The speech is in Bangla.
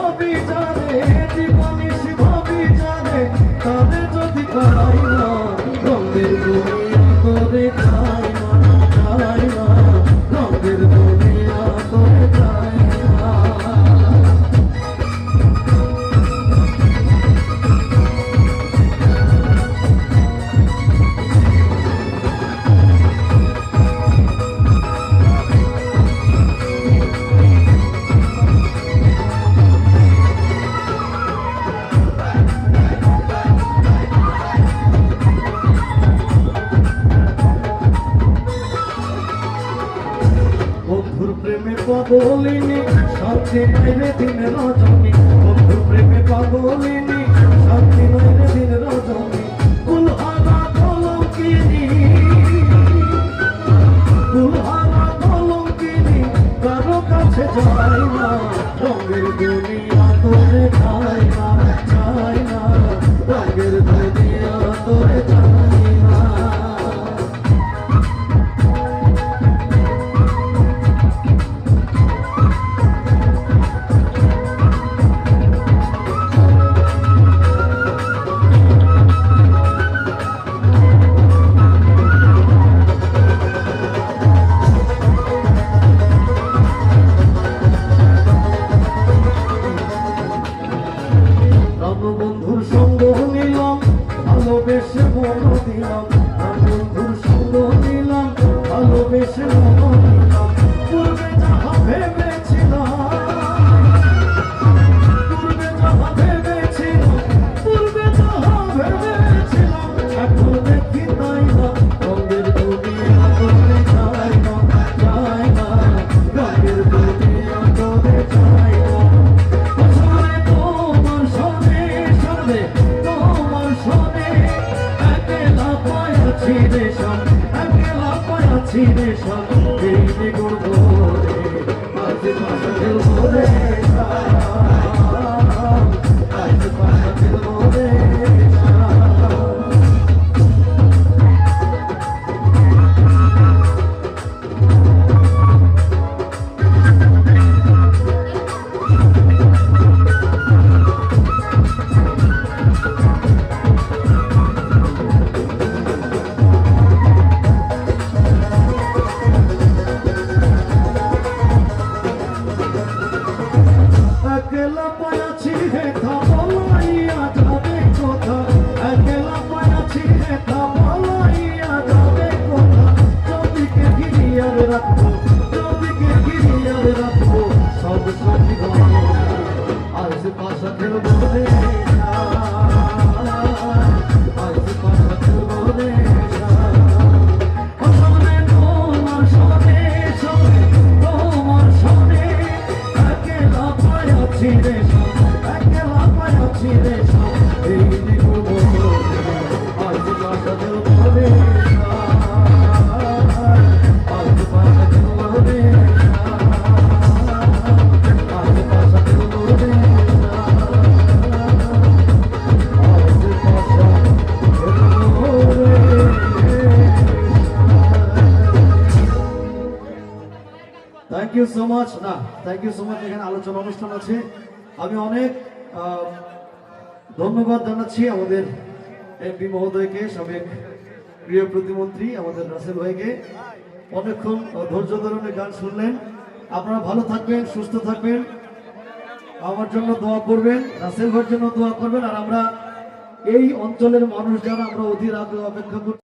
ভাবি জানে, দিবানিশ ভাবি জানে, তাদের যদি করাই না রঙের দুনিয়া তোরে চাই না, চাই না রঙের দুনিয়া তোরে চাই না। বন্ধুর প্রেমে পাগলিনী শান্তি নাই রে দিন রজনী, বন্ধুর প্রেমে পাগলিনী শান্তি নাই রে দিন রজনী। কুলহারা কলঙ্কিনী, কুলহারা কলঙ্কিনী কারো কাছে যায় না, রঙের দুনিয়া তোরে চাই না, চাই না রঙের দুনিয়া তোরে চাই না। বন্ধুর সঙ্গ নিলাম ভালোবেসে মন দিলাম, বন্ধুর সঙ্গ নিলাম ভালোবেসে মন দিলাম। পূর্বে যাহা ভেবেছিলাম, পূর্বে যাহা ভেবেছিলাম, পূর্বে যাহা ভেবেছিলাম, এখন দেখি তাই না রঙের দুনিয়া তোরে চাই না, চাই না রঙের দুনিয়া তোরে চাই না। একলা পায়াছি রেশম এই করবো রে, আজ পাশা খেলবো রে, আজ পাশা খেলবো রে। একলা পায়াছি হেথা বলাইয়া যাবে কথা, একলা পায়াছি হেথা বলাইয়া যাবে কথা। যদিকে ঘিরিয়ার রাখবো, যদিকে ঘিরিয়ার রাখবো সব সাথী ভালো, আজ পাশা খেলবো রে, আজ পাশা খেলবো রে। তোমার সনে সনে, তোমার সনে একলা পায়াছি রেশম, একলা পায়াছি রেশম এই করবো আজ পাশা খেলবো রে, আজ পাশা খেলবো রে, আজ পাশা খেলবো রে, আজ পাশা খেলবো রে। Thank you so much. না থ্যাংক ইউ সো মাচ। এখানে আলোচনা অনুষ্ঠান আছে, আমি অনেক ধন্যবাদ জানাচ্ছি আমাদের এমপি মহোদয়কে, সাবেক প্রিয় প্রতিমন্ত্রী আমাদের রাসেল ভাইকে। অনেকক্ষণ ধৈর্য ধরনের গান শুনলেন। আপনারা ভালো থাকবেন, সুস্থ থাকবেন, আমার জন্য দোয়া করবেন, রাসেল ভাইয়ের জন্য দোয়া করবেন। আর আমরা এই অঞ্চলের মানুষ যারা আমরা অধীর আগ্রহে অপেক্ষা করছি।